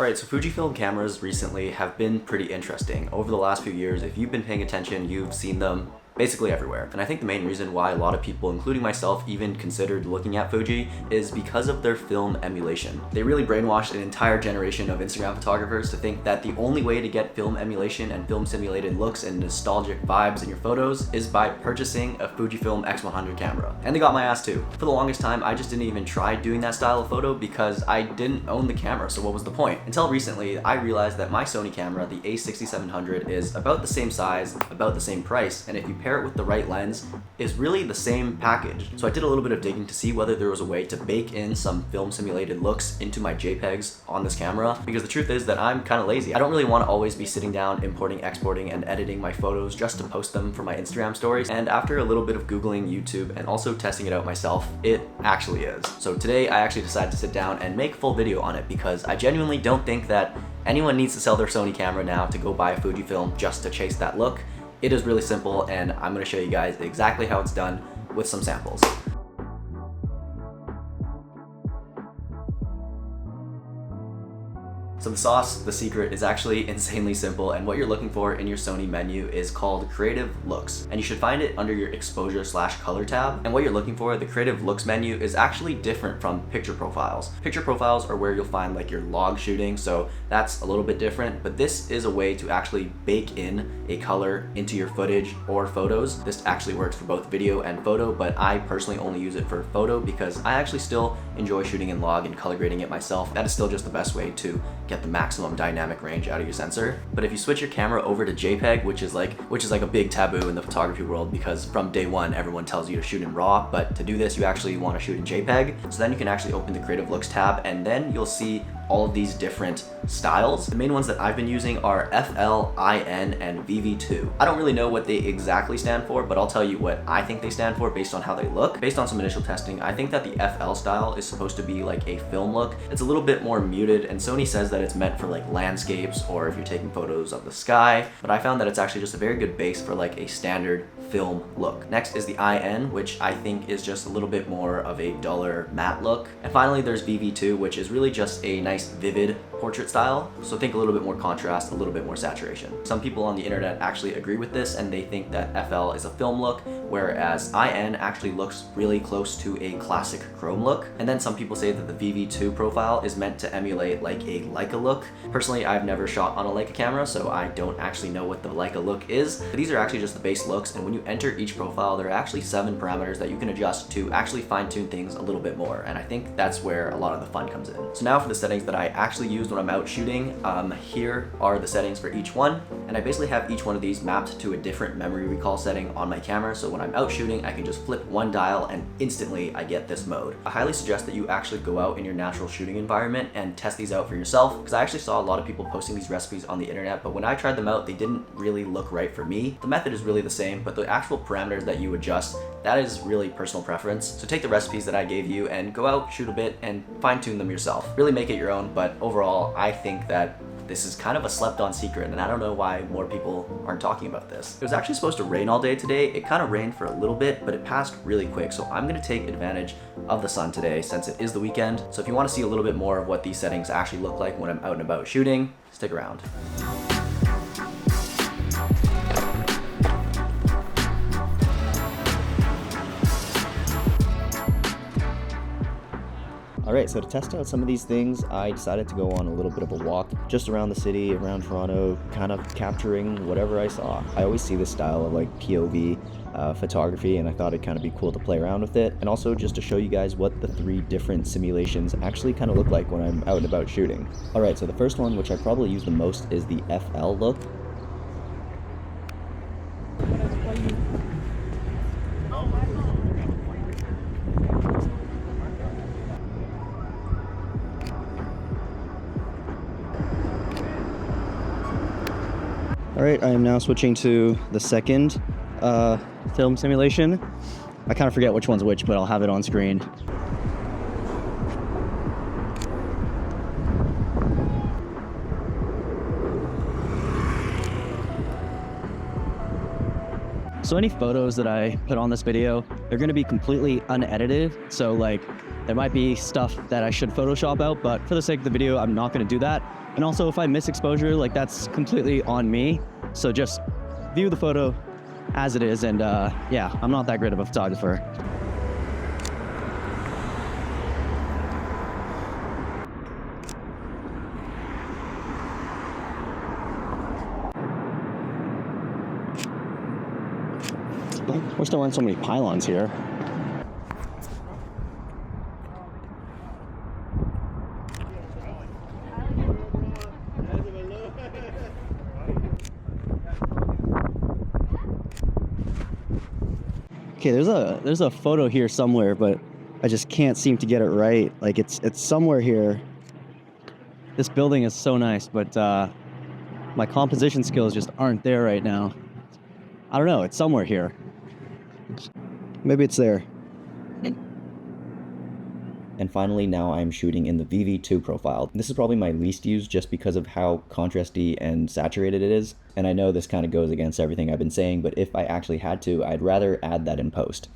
Alright, so Fujifilm cameras recently have been pretty interesting. Over the last few years, if you've been paying attention, you've seen them basically everywhere. And I think the main reason why a lot of people, including myself, even considered looking at Fuji is because of their film emulation. They really brainwashed an entire generation of Instagram photographers to think that the only way to get film emulation and film simulated looks and nostalgic vibes in your photos is by purchasing a Fujifilm X100 camera. And they got my ass too. For the longest time, I just didn't even try doing that style of photo because I didn't own the camera, so what was the point? Until recently, I realized that my Sony camera, the a6700, is about the same size, about the same price, and if you pair it with the right lens, is really the same package. So I did a little bit of digging to see whether there was a way to bake in some film simulated looks into my JPEGs on this camera, because the truth is that I'm kind of lazy. I don't really want to always be sitting down, importing, exporting, and editing my photos just to post them for my Instagram stories. And after a little bit of Googling YouTube and also testing it out myself, it actually is. So today I actually decided to sit down and make a full video on it because I genuinely don't think that anyone needs to sell their Sony camera now to go buy a Fujifilm just to chase that look. It is really simple, and I'm going to show you guys exactly how it's done with some samples. So the sauce, the secret, is actually insanely simple, and what you're looking for in your Sony menu is called Creative Looks, and you should find it under your Exposure/Color tab. And what you're looking for, the Creative Looks menu, is actually different from Picture Profiles. Picture Profiles are where you'll find like your log shooting, so that's a little bit different, but this is a way to actually bake in a color into your footage or photos. This actually works for both video and photo, but I personally only use it for photo because I actually still enjoy shooting in log and color grading it myself. That is still just the best way to get the maximum dynamic range out of your sensor. But if you switch your camera over to JPEG, which is like a big taboo in the photography world because from day one everyone tells you to shoot in RAW, but to do this you actually want to shoot in JPEG. So then you can actually open the Creative Looks tab, and then you'll see all of these different styles. The main ones that I've been using are FL, IN, and VV2. I don't really know what they exactly stand for, but I'll tell you what I think they stand for based on how they look. Based on some initial testing, I think that the FL style is supposed to be like a film look. It's a little bit more muted, and Sony says that it's meant for like landscapes or if you're taking photos of the sky, but I found that it's actually just a very good base for like a standard film look. Next is the IN, which I think is just a little bit more of a duller matte look. And finally there's VV2, which is really just a nice vivid portrait style. So think a little bit more contrast, a little bit more saturation. Some people on the internet actually agree with this and they think that FL is a film look, whereas IN actually looks really close to a classic chrome look. And then some people say that the VV2 profile is meant to emulate like a Leica look. Personally, I've never shot on a Leica camera, so I don't actually know what the Leica look is. But these are actually just the base looks, and when you enter each profile, there are actually 7 parameters that you can adjust to actually fine-tune things a little bit more, and I think that's where a lot of the fun comes in. So now for the settings that I actually use when I'm out shooting, here are the settings for each one, and I basically have each one of these mapped to a different memory recall setting on my camera, so when I'm out shooting I can just flip one dial and instantly I get this mode. I highly suggest that you actually go out in your natural shooting environment and test these out for yourself, because I actually saw a lot of people posting these recipes on the internet, but when I tried them out they didn't really look right for me. The method is really the same, but the actual parameters that you adjust, that is really personal preference. So take the recipes that I gave you and go out, shoot a bit, and fine-tune them yourself. Really make it your own, but overall I think that this is kind of a slept-on secret, and I don't know why more people aren't talking about this. It was actually supposed to rain all day today. It kind of rained for a little bit, but it passed really quick, so I'm going to take advantage of the sun today since it is the weekend. So if you want to see a little bit more of what these settings actually look like when I'm out and about shooting, stick around. Alright, so to test out some of these things, I decided to go on a little bit of a walk just around the city, around Toronto, kind of capturing whatever I saw. I always see this style of like POV photography, and I thought it'd kind of be cool to play around with it, and also just to show you guys what the 3 different simulations actually kind of look like when I'm out and about shooting. Alright, so the first one, which I probably use the most, is the FL look. Alright, I am now switching to the second film simulation. I kind of forget which one's which, but I'll have it on screen. So any photos that I put on this video, they're gonna be completely unedited. So like, there might be stuff that I should Photoshop out, but for the sake of the video, I'm not gonna do that. And also if I miss exposure, like that's completely on me. So just view the photo as it is. And yeah, I'm not that great of a photographer. Wish there weren't so many pylons here. Okay, there's a photo here somewhere, but I just can't seem to get it right. Like it's somewhere here. This building is so nice, but my composition skills just aren't there right now. I don't know, it's somewhere here. Maybe it's there. And finally, now I'm shooting in the VV2 profile. This is probably my least used just because of how contrasty and saturated it is. And I know this kind of goes against everything I've been saying, but if I actually had to, I'd rather add that in post.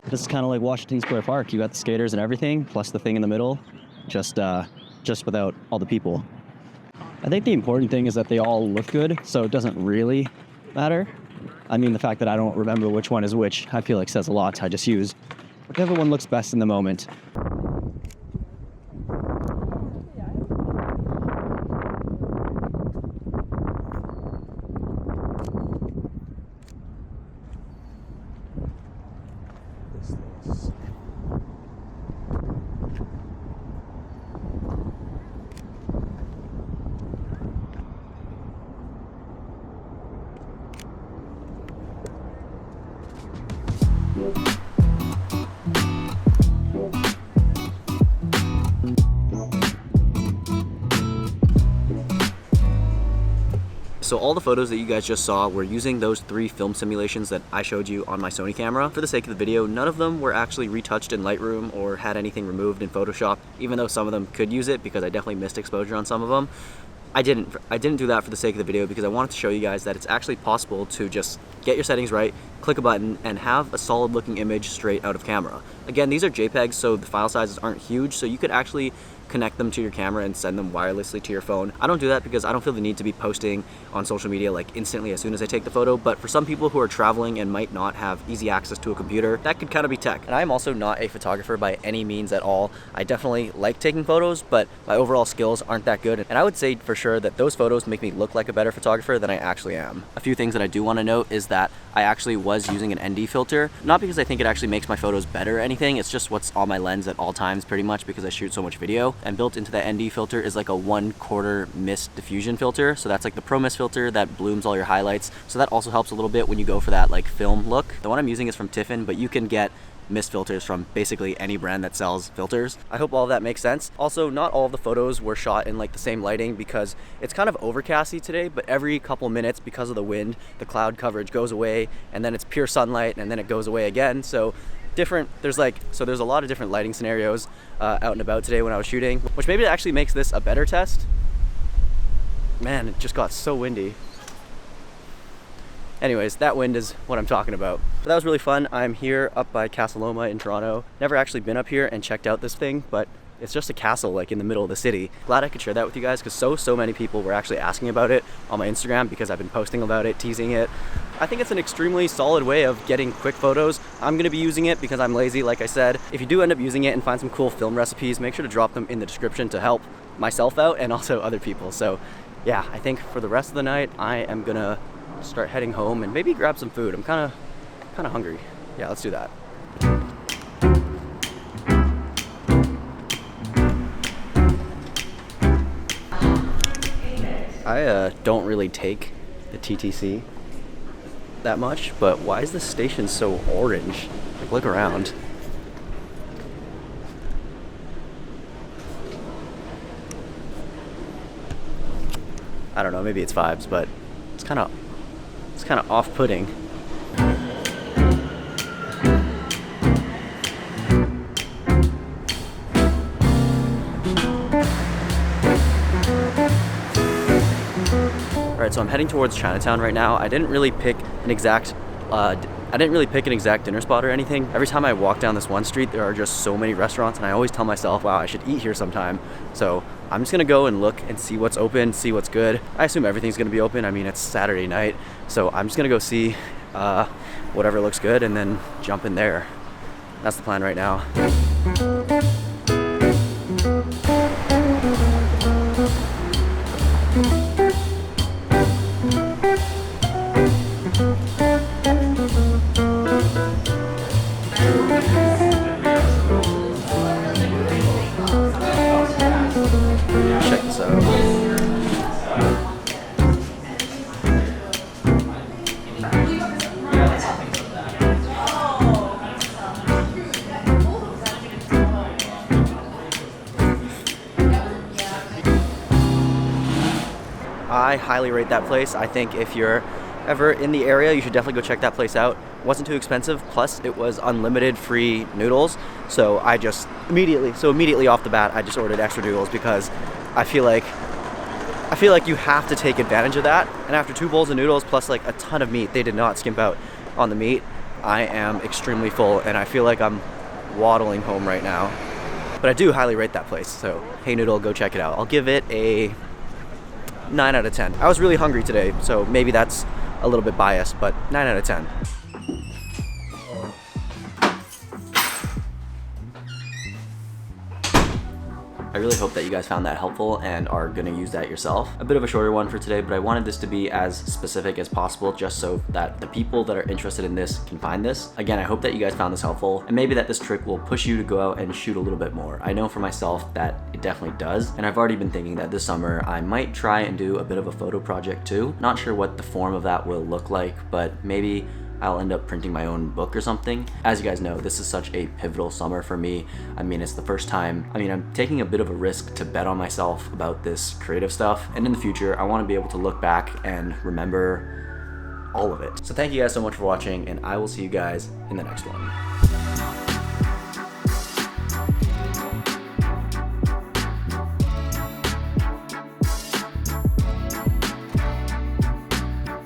This is kind of like Washington Square Park. You got the skaters and everything, plus the thing in the middle, just without all the people. I think the important thing is that they all look good, so it doesn't really matter. I mean, the fact that I don't remember which one is which, I feel like says a lot. I just use whichever one looks best in the moment. So all the photos that you guys just saw were using those 3 film simulations that I showed you on my Sony camera. For the sake of the video, none of them were actually retouched in Lightroom or had anything removed in Photoshop, even though some of them could use it because I definitely missed exposure on some of them. I didn't do that for the sake of the video because I wanted to show you guys that it's actually possible to just get your settings right, click a button, and have a solid looking image straight out of camera. Again, these are JPEGs, so the file sizes aren't huge, so you could actually connect them to your camera and send them wirelessly to your phone. I don't do that because I don't feel the need to be posting on social media like instantly as soon as I take the photo, but for some people who are traveling and might not have easy access to a computer, that could kind of be tech. And I'm also not a photographer by any means at all. I definitely like taking photos, but my overall skills aren't that good. And I would say for sure that those photos make me look like a better photographer than I actually am. A few things that I do want to note is that I actually was using an ND filter, not because I think it actually makes my photos better or anything, it's just what's on my lens at all times pretty much because I shoot so much video. And built into that ND filter is like a 1/4 mist diffusion filter. So that's like the Pro Mist filter that blooms all your highlights. So that also helps a little bit when you go for that like film look. The one I'm using is from Tiffin, but you can get mist filters from basically any brand that sells filters. I hope all of that makes sense. Also, not all of the photos were shot in like the same lighting because it's kind of overcasty today, but every couple minutes because of the wind, the cloud coverage goes away and then it's pure sunlight and then it goes away again. So there's a lot of different lighting scenarios out and about today when I was shooting, which maybe actually makes this a better test. Man, it just got so windy. Anyways, that wind is what I'm talking about. But that was really fun. I'm here up by Castle Loma in Toronto. Never actually been up here and checked out this thing, but it's just a castle like in the middle of the city. Glad I could share that with you guys because so many people were actually asking about it on my Instagram because I've been posting about it, teasing it. I think it's an extremely solid way of getting quick photos. I'm gonna be using it because I'm lazy, like I said. If you do end up using it and find some cool film recipes, make sure to drop them in the description to help myself out and also other people. So yeah, I think for the rest of the night, I am gonna start heading home and maybe grab some food. I'm kind of hungry. Yeah, let's do that. I don't really take the TTC that much, but why is this station so orange? Like, look around. I don't know, maybe it's vibes, but it's kind of off-putting. I'm heading towards Chinatown right now. I didn't really pick an exact dinner spot or anything. Every time I walk down this one street, there are just so many restaurants, and I always tell myself, wow, I should eat here sometime. So I'm just gonna go and look and see what's open, see what's good. I assume everything's gonna be open. I mean, it's Saturday night, so I'm just gonna go see whatever looks good and then jump in there. That's the plan right now. Check this out. I highly rate that place. I think if you're ever in the area, you should definitely go check that place out. It wasn't too expensive, plus it was unlimited free noodles. So I just immediately off the bat, I just ordered extra noodles because I feel like you have to take advantage of that. And after 2 bowls of noodles plus like a ton of meat, they did not skimp out on the meat. I am extremely full and I feel like I'm waddling home right now. But I do highly rate that place. So Hey Noodle, go check it out. I'll give it a 9 out of 10. I was really hungry today, so maybe that's a little bit biased, but 9 out of 10. I really hope that you guys found that helpful and are gonna use that yourself. A bit of a shorter one for today, but I wanted this to be as specific as possible just so that the people that are interested in this can find this. Again, I hope that you guys found this helpful and maybe that this trick will push you to go out and shoot a little bit more. I know for myself that it definitely does, and I've already been thinking that this summer I might try and do a bit of a photo project too. Not sure what the form of that will look like, but maybe I'll end up printing my own book or something. As you guys know, this is such a pivotal summer for me. I mean, it's the first time, I'm taking a bit of a risk to bet on myself about this creative stuff. And in the future, I want to be able to look back and remember all of it. So thank you guys so much for watching, and I will see you guys in the next one.